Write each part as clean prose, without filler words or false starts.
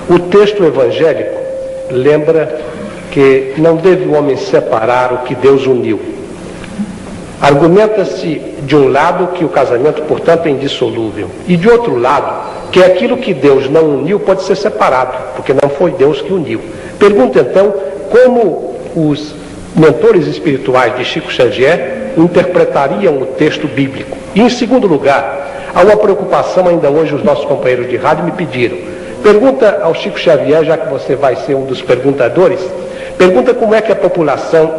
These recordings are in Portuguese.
O texto evangélico lembra que não deve o homem separar o que Deus uniu. Argumenta-se de um lado que o casamento, portanto, é indissolúvel, e de outro lado que aquilo que Deus não uniu pode ser separado, porque não foi Deus que uniu. Pergunta então como os mentores espirituais de Chico Xavier interpretariam o texto bíblico. E em segundo lugar, há uma preocupação, ainda hoje os nossos companheiros de rádio me pediram. Pergunta ao Chico Xavier, já que você vai ser um dos perguntadores, pergunta como é que a população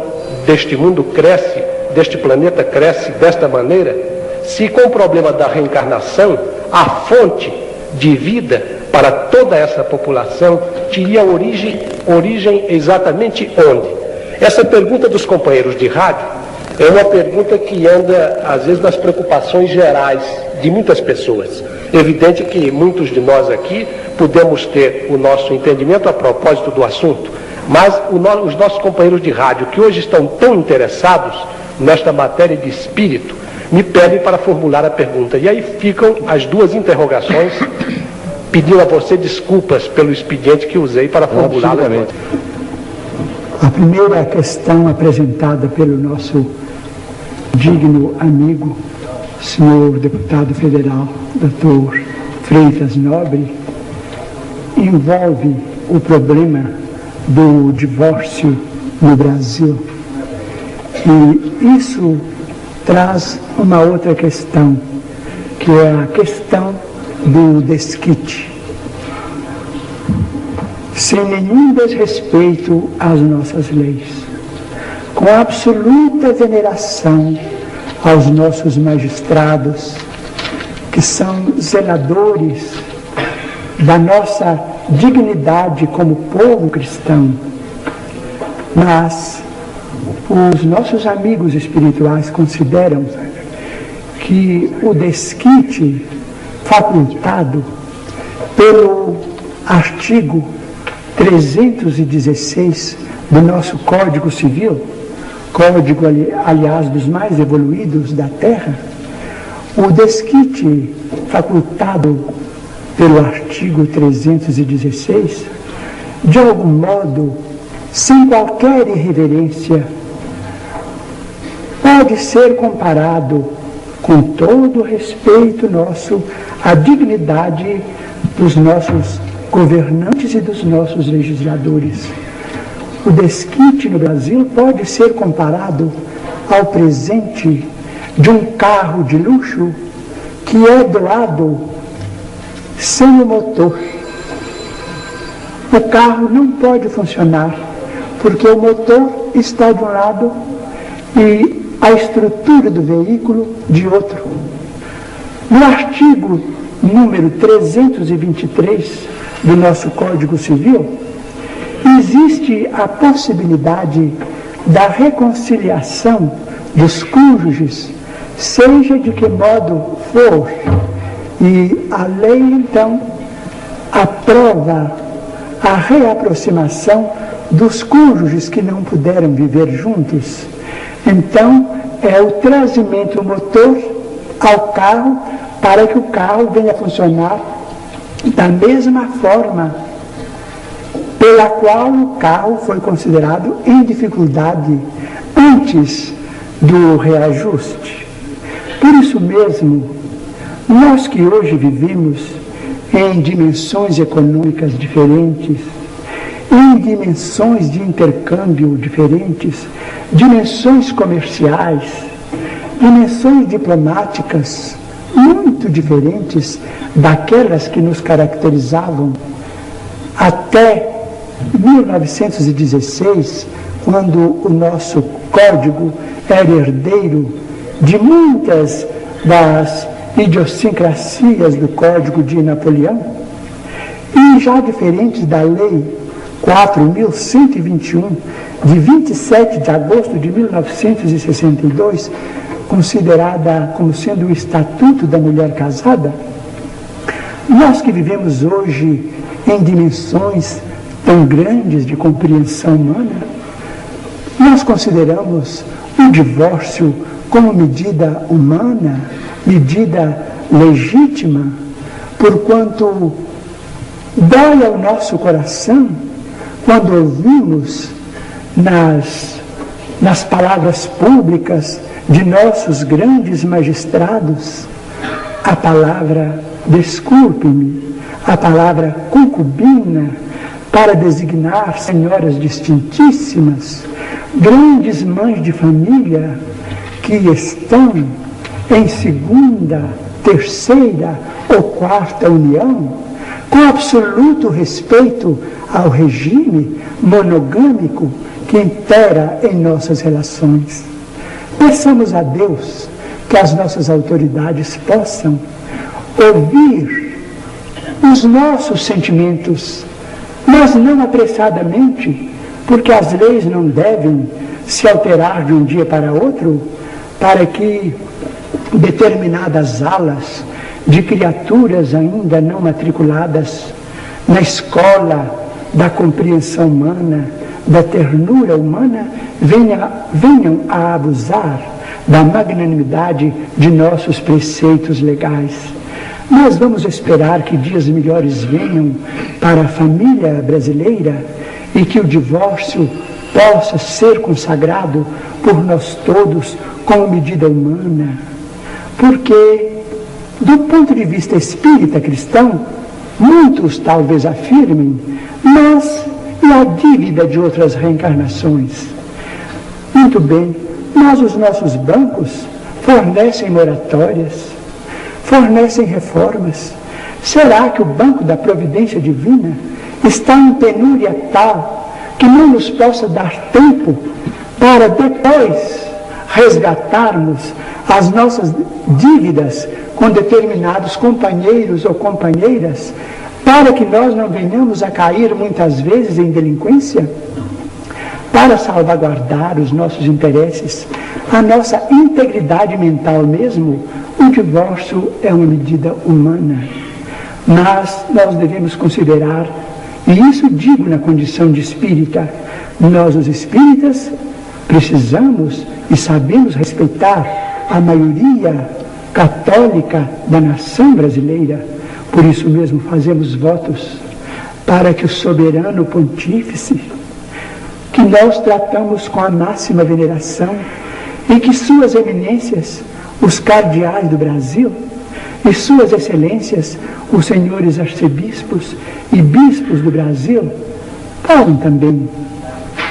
deste mundo cresce, deste planeta cresce desta maneira, se com o problema da reencarnação, a fonte de vida para toda essa população teria origem exatamente onde? Essa pergunta dos companheiros de rádio é uma pergunta que anda, às vezes, nas preocupações gerais de muitas pessoas. Evidente que muitos de nós aqui podemos ter o nosso entendimento a propósito do assunto, mas os nossos companheiros de rádio, que hoje estão tão interessados nesta matéria de espírito, me pedem para formular a pergunta. E aí ficam as duas interrogações, pedindo a você desculpas pelo expediente que usei para formulá-la. A primeira questão apresentada pelo nosso digno amigo, senhor deputado federal, Dr. Freitas Nobre, envolve o problema do divórcio no Brasil. E isso traz uma outra questão, que é a questão do desquite. Sem nenhum desrespeito às nossas leis, com absoluta veneração aos nossos magistrados, que são zeladores da nossa dignidade como povo cristão, mas os nossos amigos espirituais consideram que o desquite facultado pelo artigo 316 do nosso Código Civil, código, aliás, dos mais evoluídos da Terra, o desquite facultado pelo artigo 316, de algum modo, sem qualquer irreverência, pode ser comparado, com todo o respeito nosso, à dignidade dos nossos governantes e dos nossos legisladores. O desquite no Brasil pode ser comparado ao presente de um carro de luxo que é doado sem o motor. O carro não pode funcionar porque o motor está de um lado e a estrutura do veículo de outro. No artigo número 323 do nosso Código Civil, existe a possibilidade da reconciliação dos cônjuges, seja de que modo for. E a lei, então, aprova a reaproximação dos cônjuges que não puderam viver juntos. Então, é o trazimento motor ao carro para que o carro venha a funcionar da mesma forma pela qual o carro foi considerado em dificuldade antes do reajuste. Por isso mesmo, nós que hoje vivemos em dimensões econômicas diferentes, em dimensões de intercâmbio diferentes, dimensões comerciais, dimensões diplomáticas muito diferentes daquelas que nos caracterizavam até 1916, quando o nosso código era herdeiro de muitas das idiosincrasias do Código de Napoleão, e já diferentes da Lei 4.121, de 27 de agosto de 1962, considerada como sendo o Estatuto da Mulher Casada. Nós que vivemos hoje em dimensões tão grandes de compreensão humana, nós consideramos o divórcio como medida humana, medida legítima, porquanto Dói ao nosso coração quando ouvimos nas palavras públicas de nossos grandes magistrados a palavra desculpe-me, a palavra concubina, para designar senhoras distintíssimas, grandes mães de família que estão em segunda, terceira ou quarta união, com absoluto respeito ao regime monogâmico que impera em nossas relações. Peçamos a Deus que as nossas autoridades possam ouvir os nossos sentimentos, mas não apressadamente, porque as leis não devem se alterar de um dia para outro, para que determinadas alas de criaturas ainda não matriculadas na escola da compreensão humana, da ternura humana, venham a abusar da magnanimidade de nossos preceitos legais. Nós vamos esperar que dias melhores venham para a família brasileira e que o divórcio possa ser consagrado por nós todos como medida humana, porque, do ponto de vista espírita cristão, muitos talvez afirmem, mas e a dívida de outras reencarnações? Muito bem, mas os nossos bancos fornecem moratórias, fornecem reformas. Será que o banco da providência divina está em penúria tal que não nos possa dar tempo para depois resgatarmos as nossas dívidas com determinados companheiros ou companheiras, para que nós não venhamos a cair muitas vezes em delinquência? Para salvaguardar os nossos interesses, a nossa integridade mental mesmo, o divórcio é uma medida humana. Mas nós devemos considerar, e isso digo na condição de espírita, nós os espíritas precisamos e sabemos respeitar a maioria católica da nação brasileira. Por isso mesmo fazemos votos para que o soberano pontífice, que nós tratamos com a máxima veneração, e que suas eminências, os cardeais do Brasil, e suas excelências, os senhores arcebispos e bispos do Brasil, podem também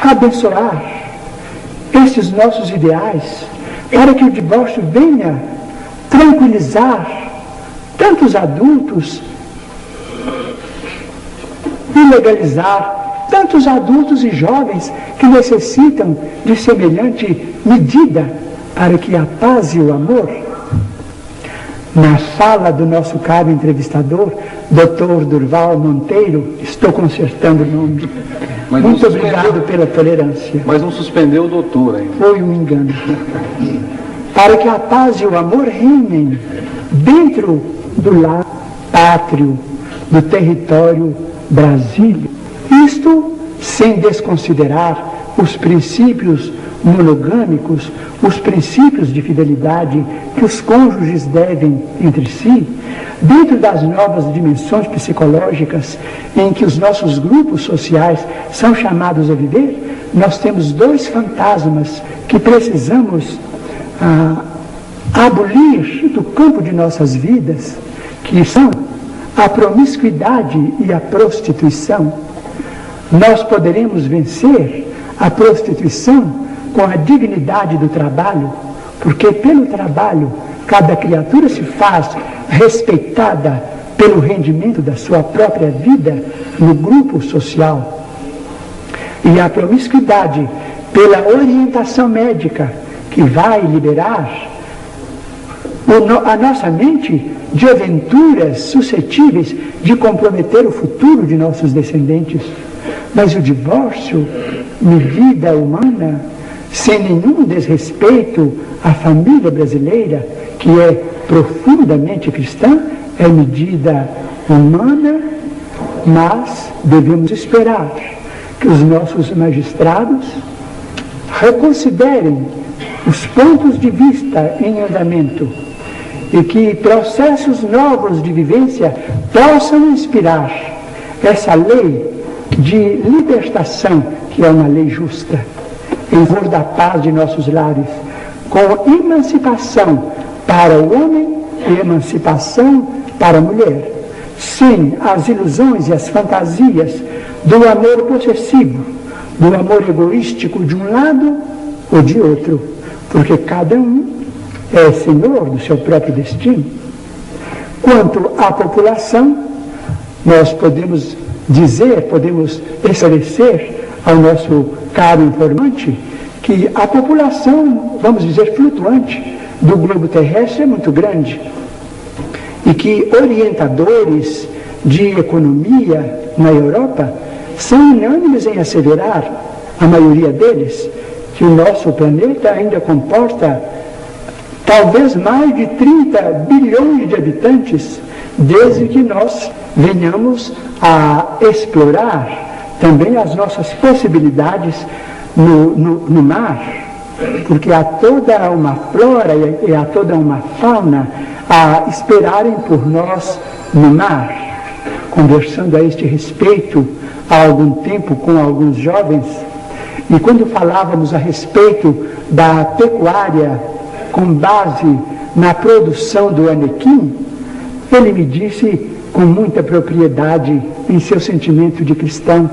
abençoar esses nossos ideais, para que o divórcio venha tranquilizar tantos adultos e legalizar tantos adultos e jovens que necessitam de semelhante medida para que a paz e o amor. Na fala do nosso caro entrevistador, Dr. Durval Monteiro, estou consertando o nome. Mas muito obrigado pela tolerância. Mas não suspendeu o doutor ainda. Foi um engano. Para que a paz e o amor reinem dentro do lar pátrio, do território brasileiro. Isto sem desconsiderar os princípios monogâmicos, os princípios de fidelidade que os cônjuges devem entre si, dentro das novas dimensões psicológicas em que os nossos grupos sociais são chamados a viver. Nós temos dois fantasmas que precisamos abolir do campo de nossas vidas, que são a promiscuidade e a prostituição. Nós poderemos vencer a prostituição com a dignidade do trabalho, porque pelo trabalho cada criatura se faz respeitada pelo rendimento da sua própria vida no grupo social. E a promiscuidade pela orientação médica, que vai liberar a nossa mente de aventuras suscetíveis de comprometer o futuro de nossos descendentes. Mas o divórcio, medida humana, sem nenhum desrespeito à família brasileira, que é profundamente cristã, é medida humana, mas devemos esperar que os nossos magistrados reconsiderem os pontos de vista em andamento e que processos novos de vivência possam inspirar essa lei de libertação, que é uma lei justa, em favor da paz de nossos lares, com emancipação para o homem e emancipação para a mulher, sem as ilusões e as fantasias do amor possessivo, do amor egoístico de um lado ou de outro, porque cada um é senhor do seu próprio destino. Quanto à população, nós podemos dizer, podemos esclarecer ao nosso caro informante que a população, vamos dizer, flutuante do globo terrestre é muito grande e que orientadores de economia na Europa são unânimes em asseverar, a maioria deles, que o nosso planeta ainda comporta talvez mais de 30 bilhões de habitantes, desde que nós venhamos a explorar também as nossas possibilidades no mar, porque há toda uma flora e há toda uma fauna a esperarem por nós no mar. Conversando a este respeito há algum tempo com alguns jovens, e quando falávamos a respeito da pecuária com base na produção do anequim, ele me disse com muita propriedade em seu sentimento de cristão: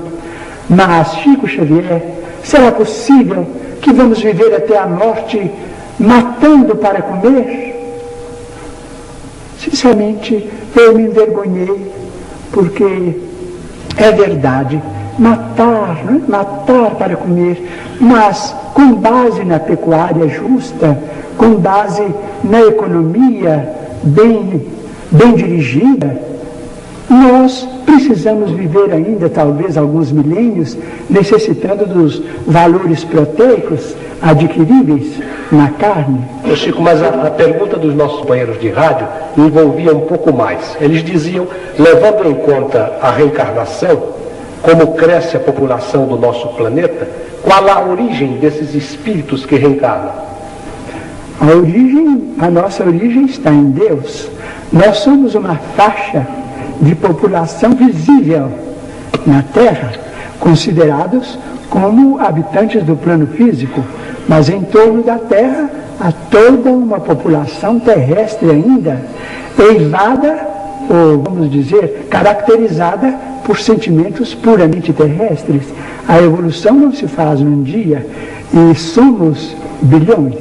mas, Chico Xavier, será possível que vamos viver até a morte matando para comer? Sinceramente, eu me envergonhei, porque é verdade, matar, não é? Matar para comer, mas com base na pecuária justa, com base na economia bem dirigida, nós precisamos viver ainda, talvez, alguns milênios, necessitando dos valores proteicos adquiríveis na carne. Chico, mas a pergunta dos nossos companheiros de rádio envolvia um pouco mais. Eles diziam, levando em conta a reencarnação, como cresce a população do nosso planeta, qual a origem desses espíritos que reencarnam? A nossa origem está em Deus. Nós somos uma faixa de população visível na Terra, considerados como habitantes do plano físico, mas em torno da Terra há toda uma população terrestre ainda, eivada, ou vamos dizer, caracterizada por sentimentos puramente terrestres. A evolução não se faz num dia, e somos bilhões.